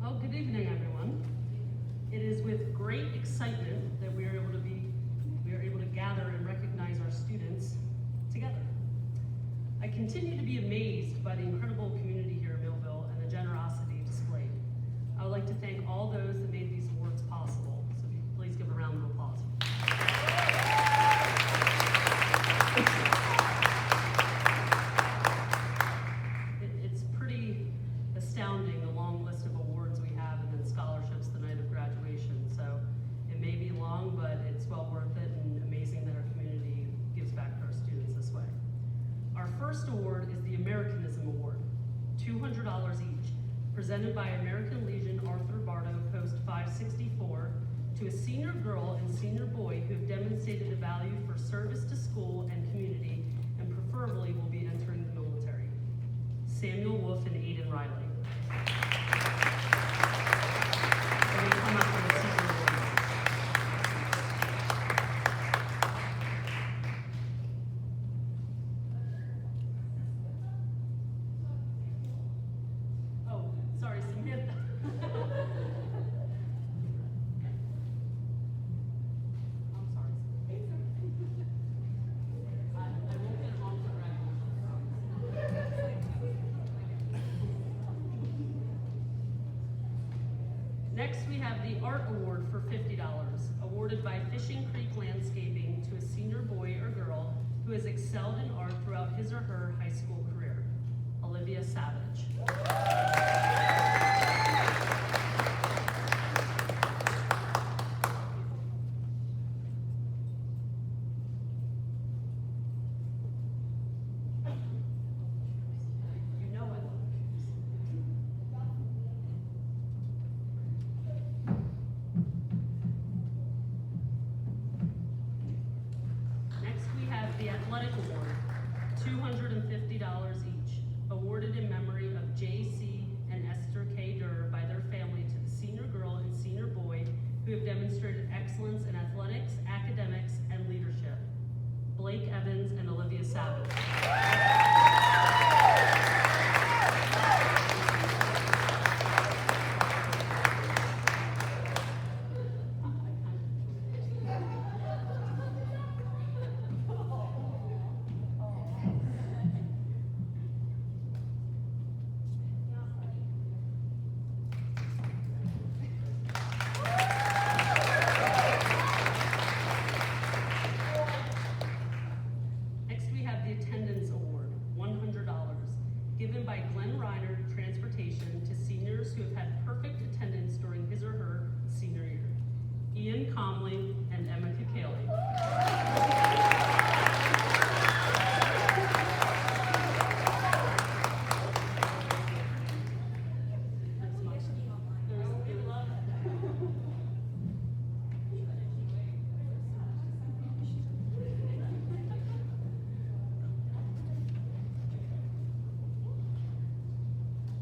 Well, good evening, everyone. It is with great excitement that we are able to gather and recognize our students together. I continue to be amazed by the incredible community here at Millville and the generosity displayed. I would like to thank all those that made these awards possible. So please give a round of applause. It's pretty astounding, the long list of awards we have and then scholarships the night of graduation. So it may be long, but it's well worth it and amazing that our community gives back to our students this way. Our first award is the Americanism Award, $200 each, presented by American Legion Arthur Bardo, Post 564, to a senior girl and senior boy who have demonstrated a value for service to school and community and preferably will be entering the military. Samuel Wolf and Aiden Riley. They will come up for the senior award. Oh, sorry, Samantha. I'm sorry. I won't get it wrong for Next, we have the Art Award for $50, awarded by Fishing Creek Landscaping to a senior boy or girl who has excelled in art throughout his or her high school career. Olivia Savage. You know it. Next, we have the Athletic Award, $250 each, awarded in memory of J.C. and Esther K. Durr by their family to the senior girl and senior boy who have demonstrated excellence in athletics, academics, and leadership. Blake Evans and Olivia Savage. Next, we have the Attendance Award, $100, given by Glenn Reiner Transportation to seniors who have had perfect attendance during his or her senior year. Ian Comley and Emma Kikali.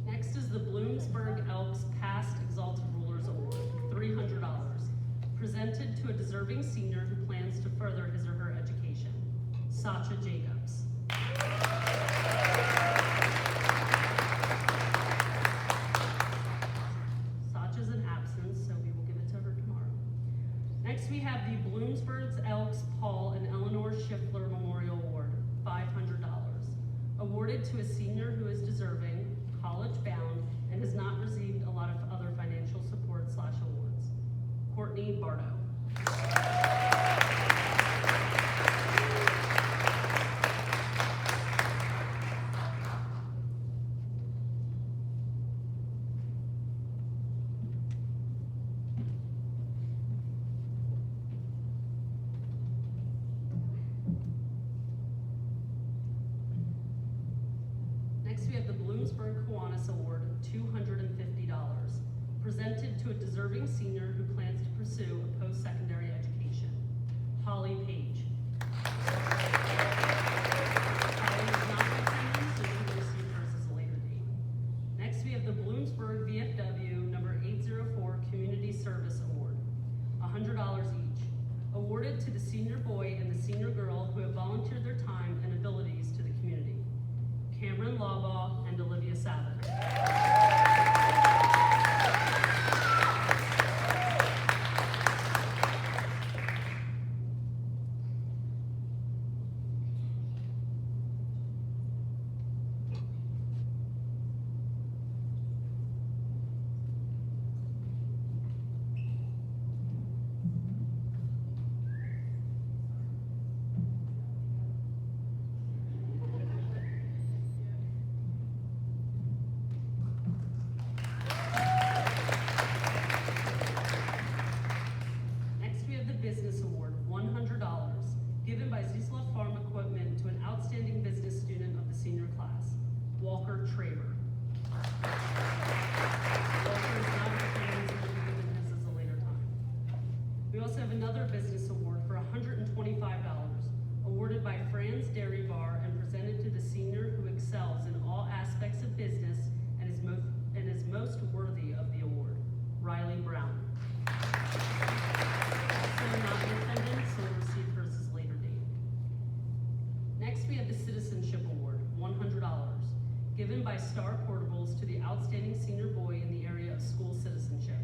Next is the Bloomsburg Elks Past Exalted Rulers Award, $300, presented to a deserving senior who plans to further his or her education. Sacha Jacobs. Sacha's in absence, so we will give it to her tomorrow. Next, we have the Bloomsburg Elks Paul and Eleanor Schiffler Memorial Award, $500, awarded to a senior who is deserving, college-bound, and has not received a lot of other financial support/awards. Courtney Bardo. Next, we have the Bloomsburg Kiwanis Award, $250, presented to a deserving senior who plans to pursue a post-secondary education. Holly Page. Holly is not in attendance, so she will receive hers at a later date. Next, we have the Bloomsburg VFW number 804 Community Service Award, $100 each, awarded to the senior boy and the senior girl who have volunteered their time and abilities to the community. Cameron Lawbaugh and Olivia Savage. also have another business award for $125, awarded by Fran's Dairy Bar and presented to the senior who excels in all aspects of business and is most worthy of the award, Riley Brown. Also not in attendance, so will receive hers at a later date. Next, we have the Citizenship Award, $100, given by Star Portables to the outstanding senior boy in the area of school citizenship,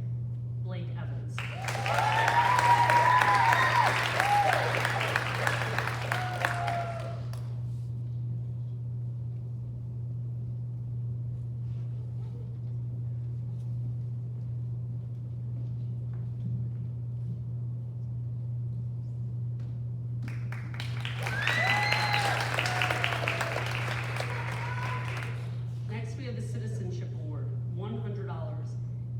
Blake Evans.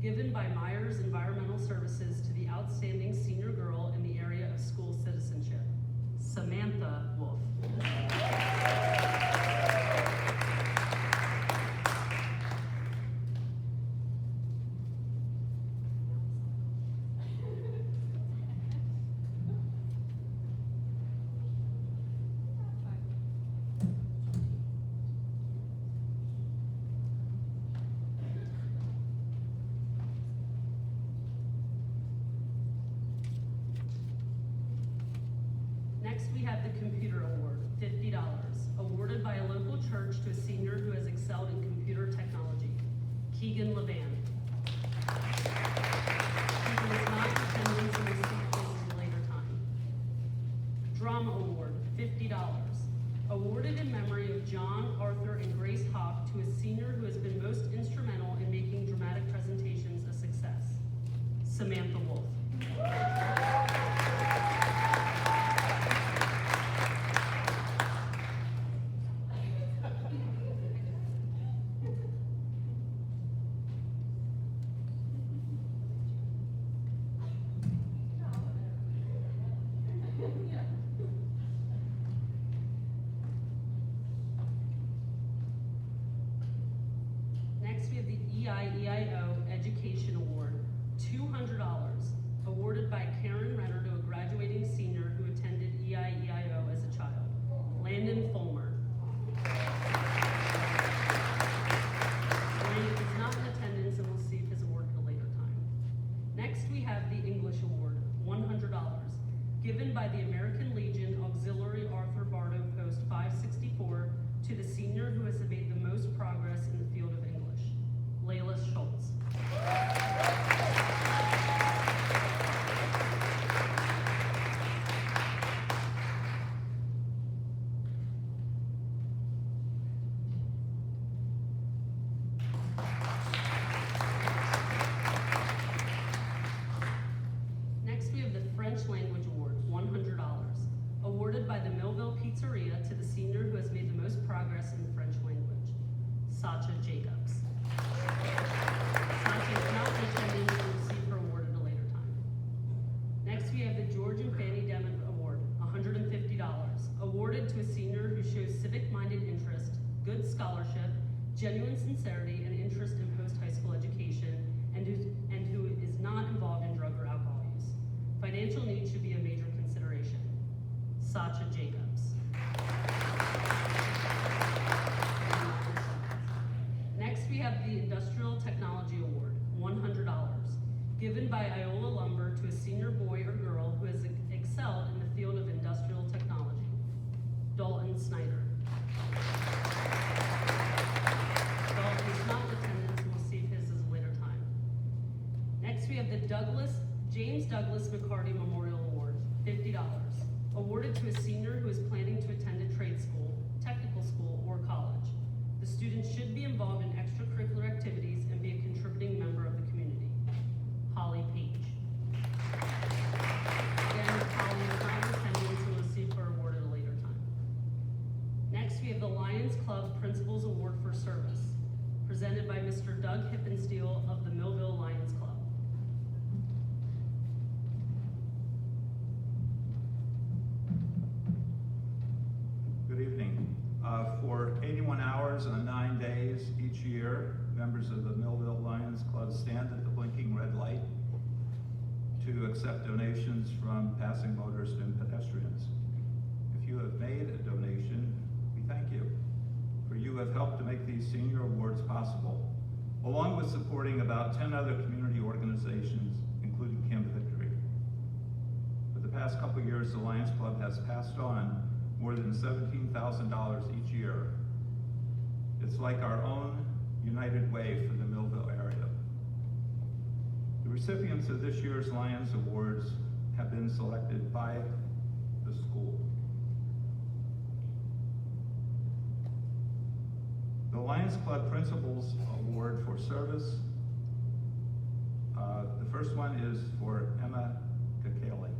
Given by Myers Environmental Services to the outstanding senior girl in the area of school citizenship, Samantha Wolf. Next, we have the Computer Award, $50, awarded by a local church to a senior who has excelled in computer technology, Keegan Levan. Keegan is not in attendance and will receive his at a later time. Drama Award, $50, awarded in memory of John, Arthur, and Grace Hawk to a senior who has been most instrumental in making dramatic presentations a success, Samantha Wolf. Next, we have the EIEIO Education Award, $200, awarded by Karen Renner to a graduating senior who attended EIEIO as a child, Landon Fulmer. Landon is not in attendance and will receive his award at a later time. Next, we have the English Award, $100, given by the American Legion Auxiliary Arthur Bardo Post 564 to the senior who has made the most progress in the field of English, Layla Schultz. Next, we have the French Language Award, $100, awarded by the Millville Pizzeria to the senior who has made the most progress in the French language, Sacha Jacobs. Sacha is not in attendance and will receive her award at a later time. Next, we have the George and Fanny Demon Award, $150, awarded to a senior who shows civic-minded interest, good scholarship, genuine sincerity, and interest in post-high school education, and who is not involved in drug or alcohol use. Financial needs should be a major consideration. Sacha Jacobs. Next, we have the Industrial Technology Award, $100, given by Iola Lumber to a senior boy or girl who has excelled in the field of industrial technology, Dalton Snyder. Dalton is not in attendance and will receive his at a later time. Next, we have the James Douglas McCarty Memorial Award, $50, awarded to a senior who is planning to attend a trade school, technical school, or college. The student should be involved in extracurricular activities and be a contributing member of the community, Holly Page. Again, Holly is not in attendance and will receive her award at a later time. Next, we have the Lions Club Principals Award for Service, presented by Mr. Doug Hippensteel of the Millville Lions Club. Good evening. For 81 hours on 9 days each year, members of the Millville Lions Club stand at the blinking red light to accept donations from passing motorists and pedestrians. If you have made a donation, we thank you, for you have helped to make these senior awards possible, along with supporting about 10 other community organizations, including Camp Victory. For the past couple years, the Lions Club has passed on more than $17,000 each year. It's like our own United Way for the Millville area. The recipients of this year's Lions Awards have been selected by the school. The Lions Club Principals Award for Service. The first one is for Emma Kakali.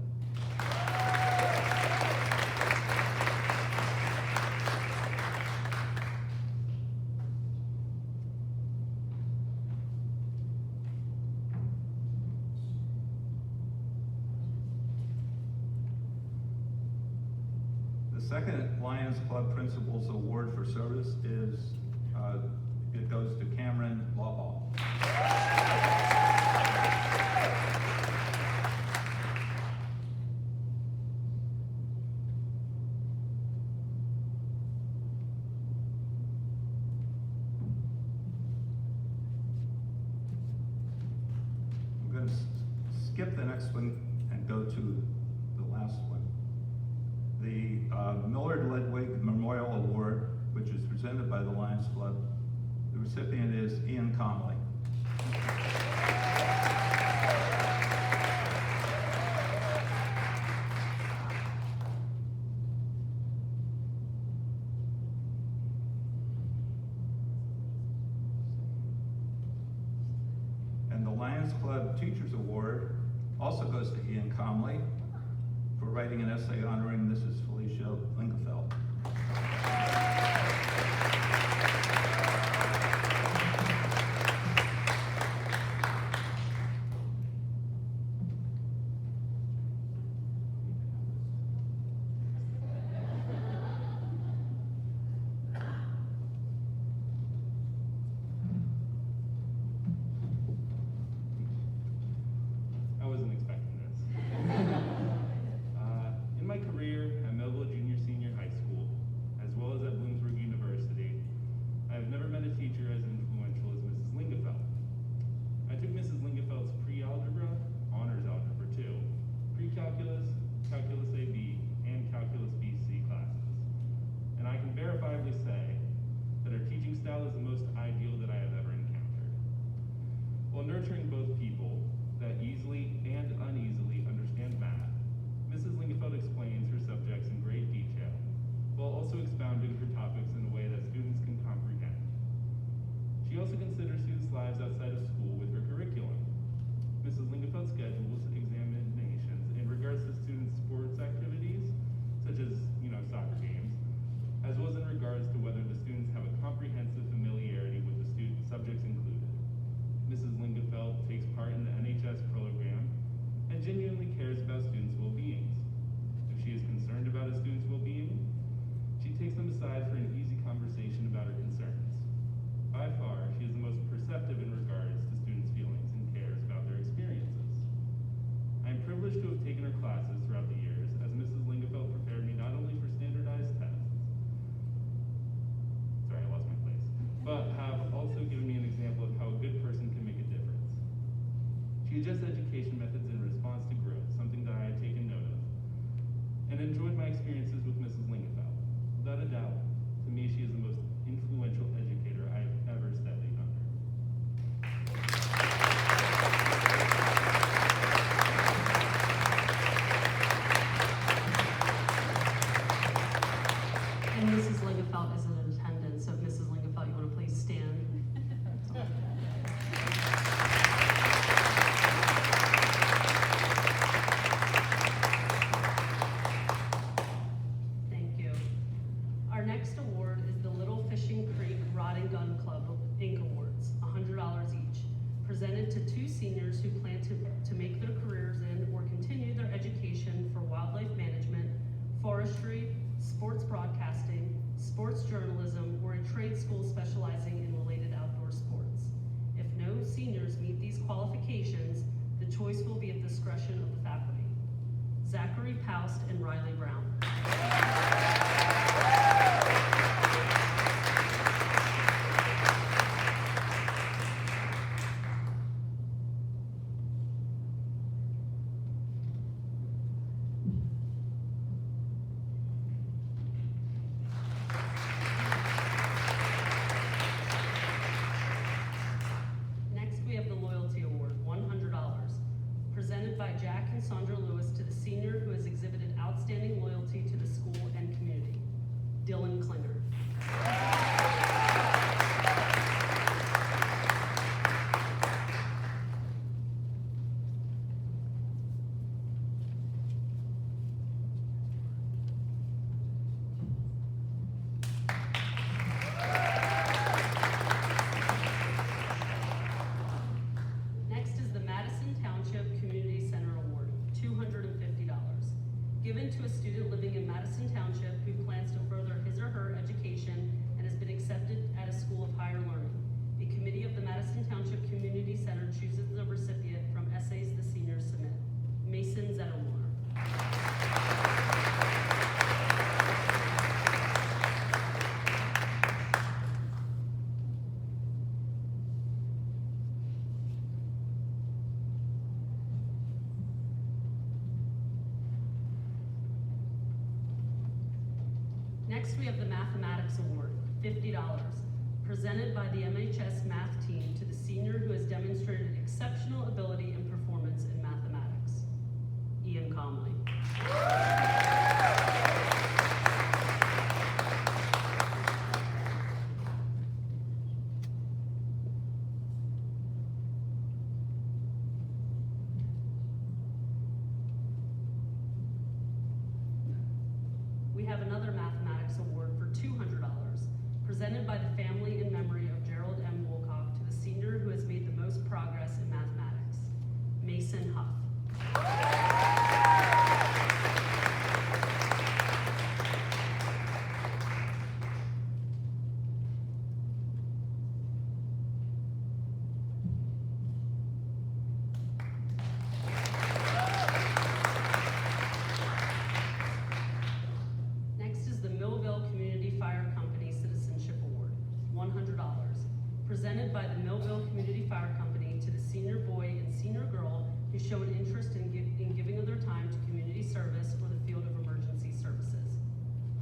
The second Lions Club Principals Award for Service is, it goes to Cameron Lawball. I'm going to skip the next one and go to the last one. The Millard Ledwig Memorial Award, which is presented by the Lions Club. The recipient is Ian Conley. And the Lions Club Teachers Award also goes to Ian Conley for writing an essay honoring Mrs. Felicia Lingefeld. I wasn't expecting this. In my career at Melville Junior Senior High School, as well as at Bloomsburg University, I have never met a teacher as influential as Mrs. Lingefeld. I took Mrs. Lingefeld's pre-algebra, honors algebra 2, pre-calculus, calculus AB, and calculus BC classes. And I can verifiably say that her teaching style is the most ideal that I have ever encountered. While nurturing both people that easily and uneasily understand math, Mrs. Lingefeld explains her subjects in great detail, while also expounding her topics in a way that students can comprehend. She also considers students' lives outside of school with her curriculum. Mrs. Lingefeld schedules examinations in regards to students' sports activities, such as, soccer games, as well as in regards to whether the students have a comprehensive familiarity with the student subjects included. Mrs. Lingefeld takes part in the NHS program and genuinely cares about students' well-beings. If she is concerned about a student's well-being, she takes them aside for an easy conversation about her concerns. By far, she is the most perceptive in regards to students' feelings and cares about their experiences. I am privileged to have taken her classes throughout the years, as Mrs. Lingefeld prepared me not only for standardized tests, sorry, I lost my place, but have also given me an example of how a good person can make a difference. She adjusts education methods in response to growth, something that I had taken note of, and enjoyed my experiences with Mrs. Lingefeld. Without a doubt, to me, she is the most influential educator I have ever studied under. And Mrs. Lingefeld is in attendance, so if Mrs. Lingefeld, you want to please stand. Thank you. Our next award is the Little Fishing Creek Rod and Gun Club Inc. Awards, $100 each, presented to two seniors who plan to make their careers in or continue their education for wildlife management, forestry, sports broadcasting, sports journalism, or a trade school specializing in related outdoor sports. If no seniors meet these qualifications, the choice will be at the discretion of the faculty given to a student living in Madison Township who plans to further his or her education and has been accepted at a school of higher learning. The committee of the Madison Township Community Center chooses the recipient from essays the seniors submit. Mason Zettelmoyer. Next, we have the Mathematics Award, $50, presented by the MHS math team to the senior who has demonstrated exceptional ability and performance in mathematics. Ian Comley. We have another Mathematics Award for $200, presented by the family in memory of Gerald M. Woolcock to the senior who has made the most progress in mathematics, Mason Huff. Next is the Millville Community Fire Company Citizenship Award, $100, presented by the Millville Community Fire Company to the senior boy and senior girl who show an interest in giving of their time to community service or the field of emergency services,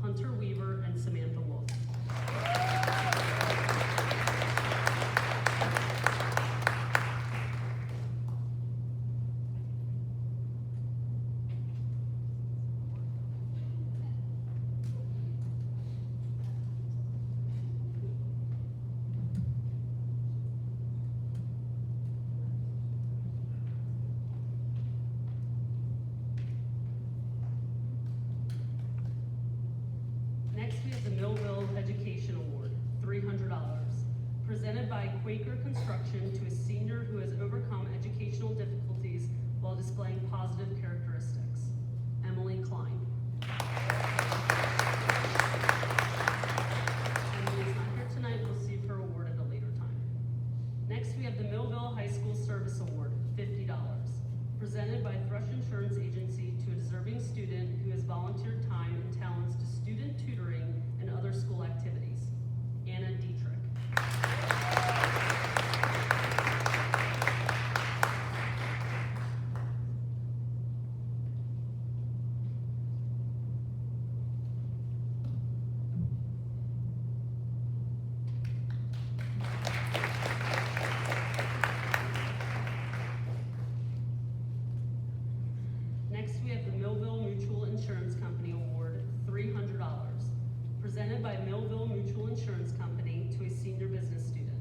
Hunter Weaver and Samantha Wolf. Next, we have the Millville Education Award, $300, presented by Quaker Construction to a senior who has overcome educational difficulties while displaying positive characteristics, Emily Klein. Emily is not here tonight. We'll receive her award at a later time. Next, we have the Millville High School Service Award, $50, presented by Thrush Insurance Agency to a deserving student who has volunteered time and talents to student tutoring and other school activities, Anna Dietrich. Next, we have the Millville Mutual Insurance Company Award, $300, presented by Millville Mutual Insurance Company to a senior business student,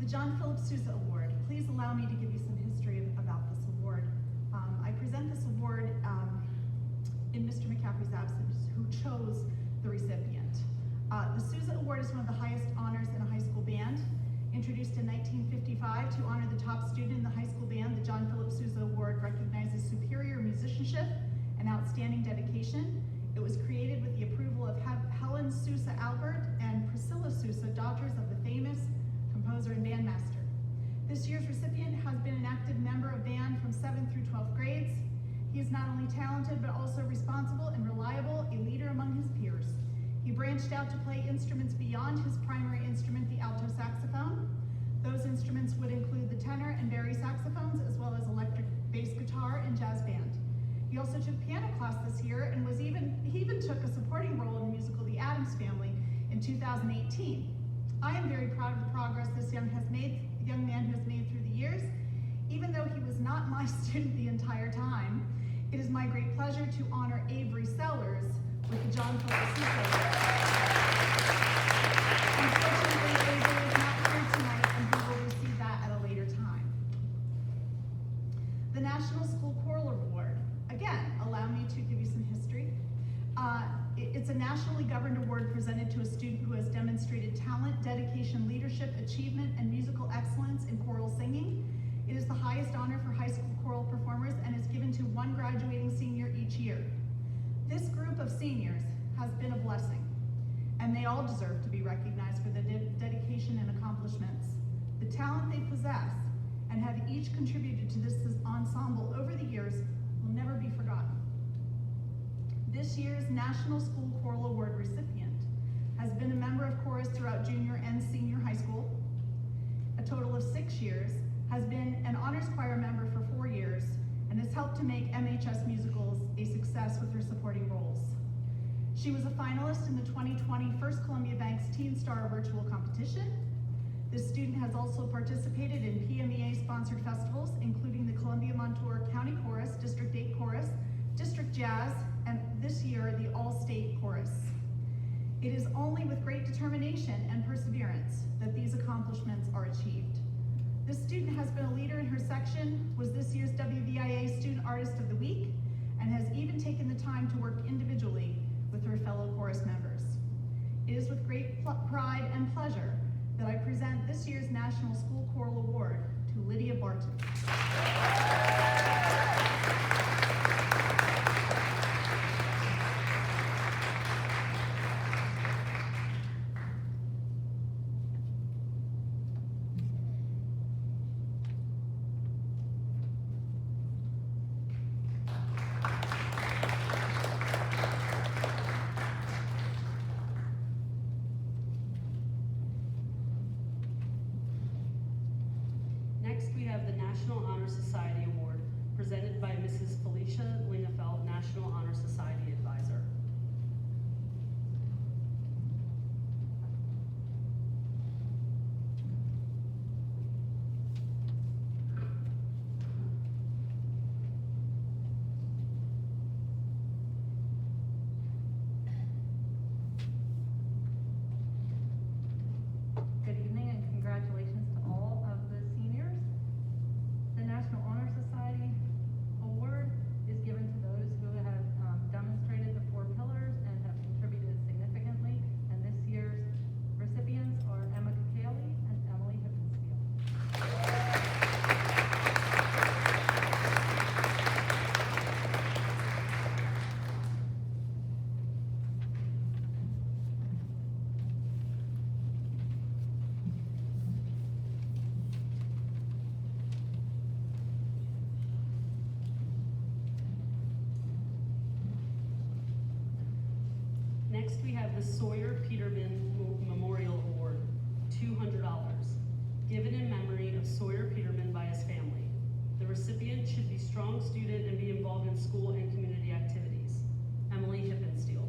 The John Philip Sousa Award. Please allow me to give you some history about this award. I present this award in Mr. McCaffrey's absence, who chose the recipient. The Sousa Award is one of the highest honors in a high school band. Introduced in 1955 to honor the top student in the high school band, the John Philip Sousa Award recognizes superior musicianship and outstanding dedication. It was created with the approval of Helen Sousa Albert and Priscilla Sousa, daughters of the famous composer and bandmaster. This year's recipient has been an active member of band from 7th through 12th grades. He is not only talented, but also responsible and reliable, a leader among his peers. He branched out to play instruments beyond his primary instrument, the alto saxophone. Those instruments would include the tenor and bari saxophones, as well as electric bass guitar and jazz band. He also took piano class this year and he even took a supporting role in the musical The Addams Family in 2018. I am very proud of the progress this young man has made through the years. Even though he was not my student the entire time, it is my great pleasure to honor Avery Sellers with the John Philip Sousa Award. Unfortunately, Avery is not here tonight, and he will receive that at a later time. The National School Choral Award. Again, allow me to give you some history. It's a nationally governed award presented to a student who has demonstrated talent, dedication, leadership, achievement, and musical excellence in choral singing. It is the highest honor for high school choral performers and is given to one graduating senior each year. This group of seniors has been a blessing, and they all deserve to be recognized for their dedication and accomplishments. The talent they possess and have each contributed to this ensemble over the years will never be forgotten. This year's National School Choral Award recipient has been a member of chorus throughout junior and senior high school. A total of 6 years, has been an honors choir member for 4 years, and has helped to make MHS musicals a success with her supporting roles. She was a finalist in the 2020 First Columbia Bank's Teen Star Virtual Competition. This student has also participated in PMEA-sponsored festivals, including the Columbia Montour County Chorus, District 8 Chorus, District Jazz, and this year, the All-State Chorus. It is only with great determination and perseverance that these accomplishments are achieved. This student has been a leader in her section, was this year's WVIA Student Artist of the Week, and has even taken the time to work individually with her fellow chorus members. It is with great pride and pleasure that I present this year's National School Choral Award to Lydia Barton. Next, we have the National Honor Society Award, presented by Mrs. Felicia Lingefeld, National Honor Society Advisor. Good evening and congratulations to all of the seniors. The National Honor Society Award is given to those who have demonstrated the 4 pillars and have contributed significantly. And this year's recipients are Emma Cacaly and Emily Hippensteel. Next, we have the Sawyer Peterman Memorial Award, $200, given in memory of Sawyer Peterman by his family. The recipient should be a strong student and be involved in school and community activities. Emily Hippensteel.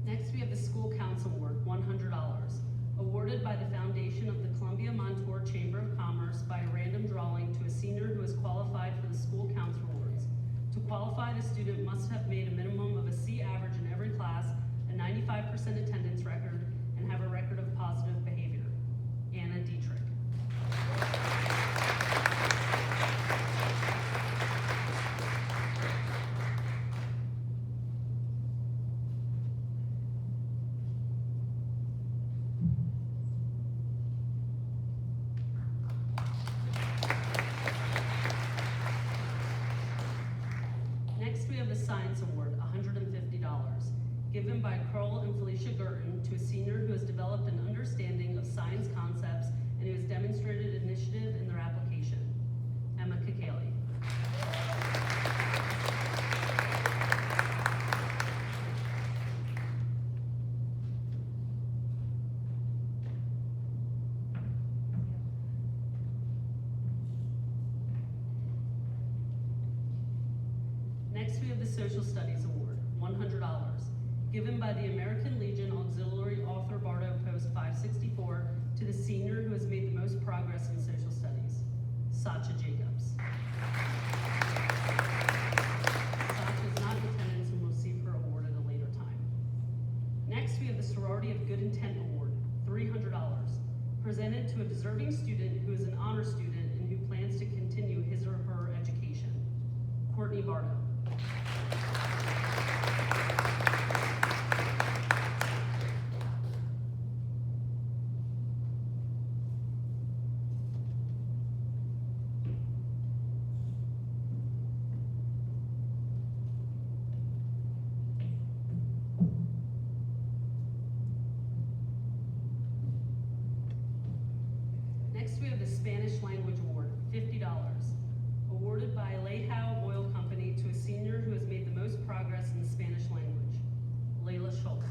Next, we have the School Council Award, $100, awarded by the Foundation of the Columbia Montour Chamber of Commerce by Next, we have the Social Studies Award, $100, given by the American Legion Auxiliary Author Bardo Post 564 to the senior who has made the most progress in social studies, Sacha Jacobs. Sacha is not in attendance and will receive her award at a later time. Next, we have the Sorority of Good Intent Award, $300, presented to a deserving student who is an honor student and who plans to continue his or her education, Courtney Bardo. Next, we have the Spanish Language Award, $50, awarded by Lehau Oil Company to a senior who has made the most progress in the Spanish language, Layla Schultz.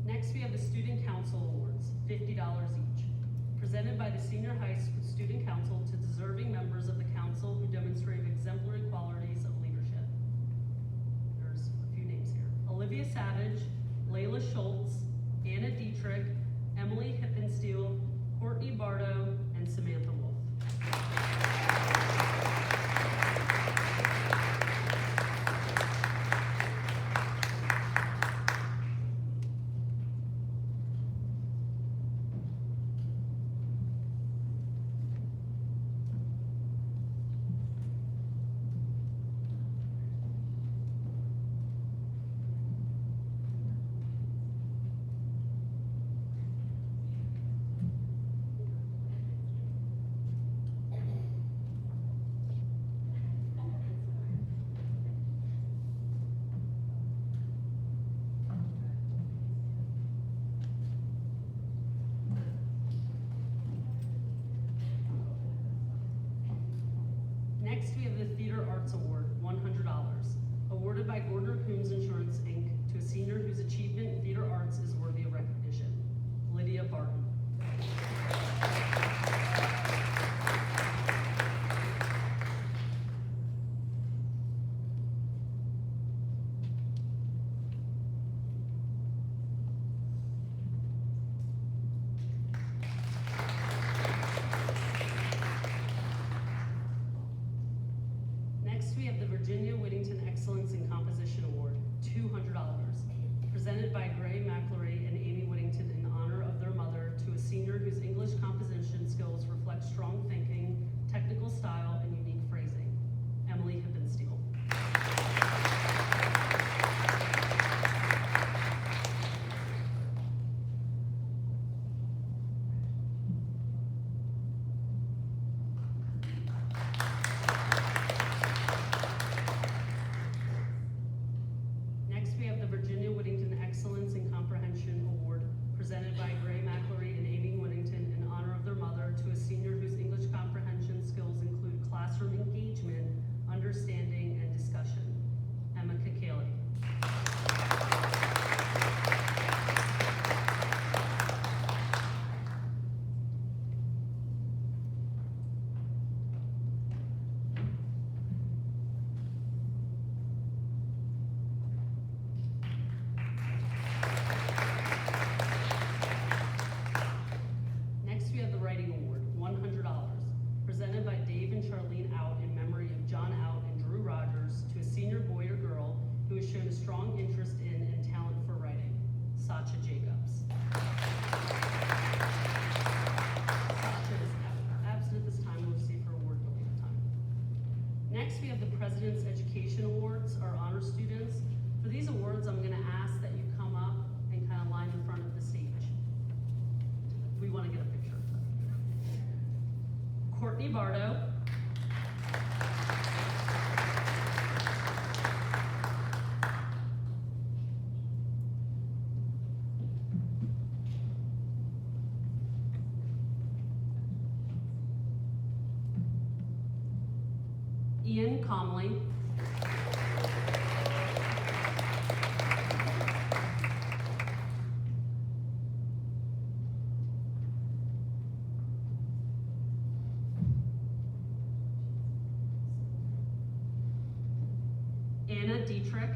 Next, we have the Student Council Awards, $50 each, presented by the Senior High School Student Council to deserving members of the council who demonstrate exemplary qualities of leadership. There's a few names here. Olivia Savage, Layla Schultz, Anna Dietrich, Emily Hippensteel, Courtney Bardo, and Samantha Wolf. Next, we have the Theater Arts Award, $100, awarded by Gordner Coombs Insurance, Inc. to a senior whose achievement in theater arts is worthy of recognition, Lydia Barton. Next, we have the Virginia Whittington Excellence in Composition Award, $200, presented by Gray McElroy and Amy Whittington in honor of their mother to a senior whose English composition skills reflect strong thinking, technical style, and unique phrasing, Emily Hippensteel. Next, we have the Virginia Whittington Excellence in Comprehension Award, presented by Gray McElroy and Amy Whittington in honor of their mother to a senior whose English comprehension skills include classroom engagement, understanding, and discussion, Emma Kakali. Next, we have the Writing Award, $100, presented by Dave and Charlene Out in memory of John Out and Drew Rogers to a senior boy or girl who has shown a strong interest in and talent for writing, Sacha Jacobs. Sacha is absent at this time, will receive her award at a later time. Next, we have the President's Education Awards, our honor students. For these awards, I'm gonna ask that you come up and kind of line in front of the stage. We want to get a picture. Courtney Bardo. Ian Comley. Anna Dietrich.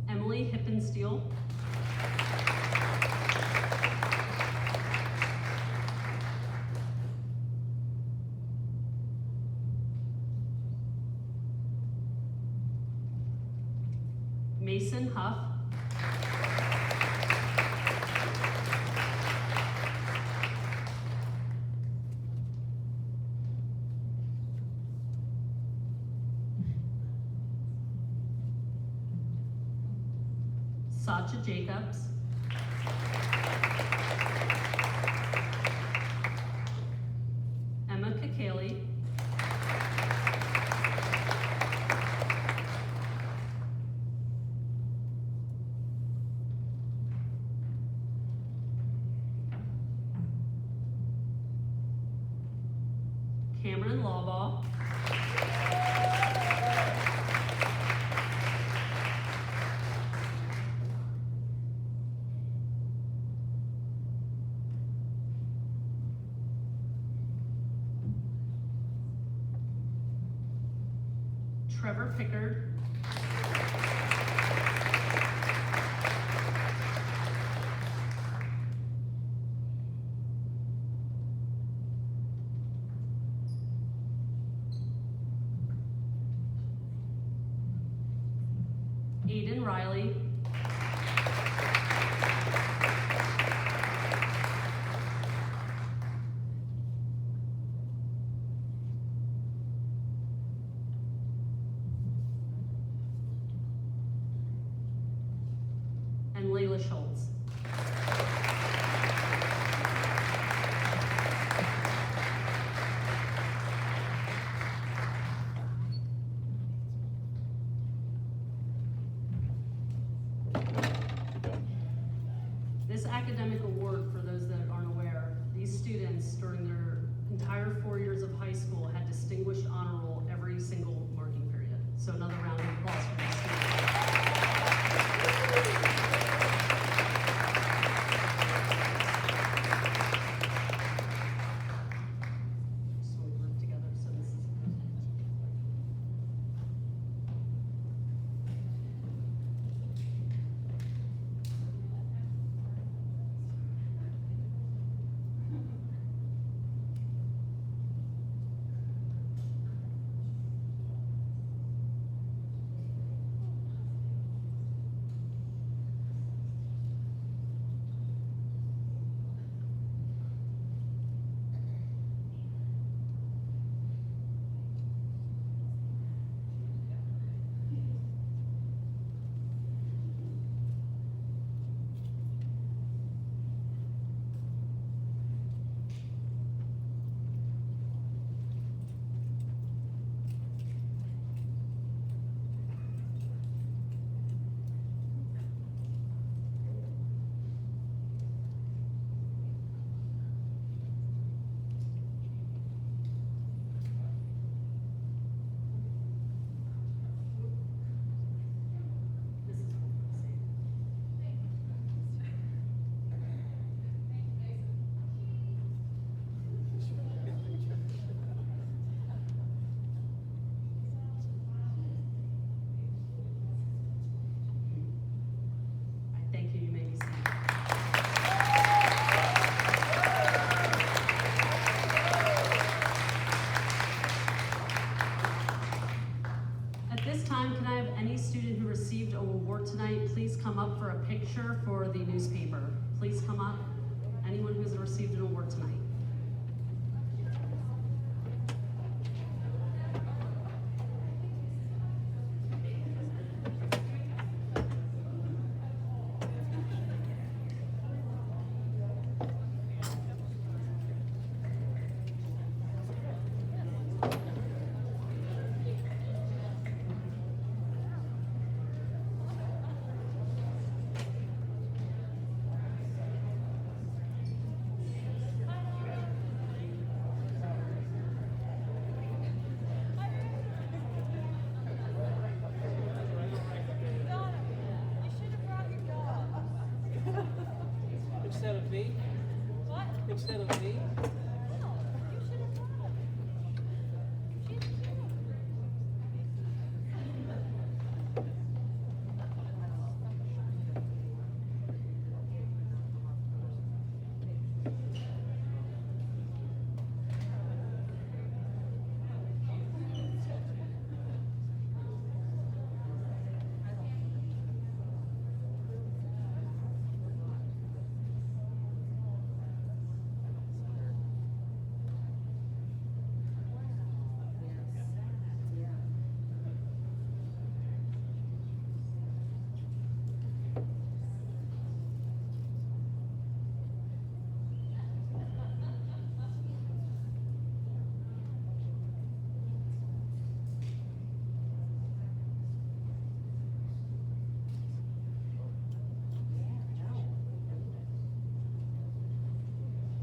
Emily Hippensteel. Mason Huff. Sacha Jacobs. Emma Kakali. Cameron Lawbaugh. Trevor Pickard. Aiden Riley. And Layla Schultz. This academic award, for those that aren't aware, these students during their entire 4 years of high school had distinguished honor roll every single marking period. So another round of applause for these students. So we work together, so this is. instead of me.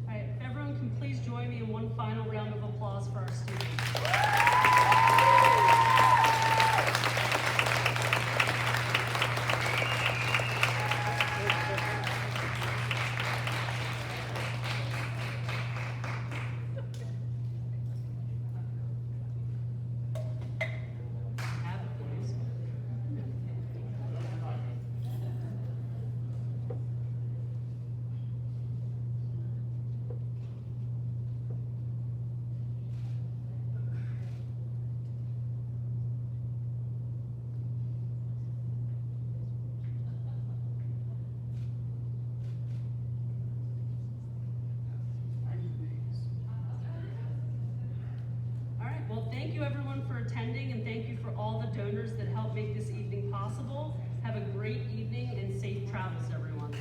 All right, everyone can please join me in one final round of applause for our students. Have it, please. All right, well, thank you everyone for attending, and thank you for all the donors that helped make this evening possible. Have a great evening and safe travels, everyone.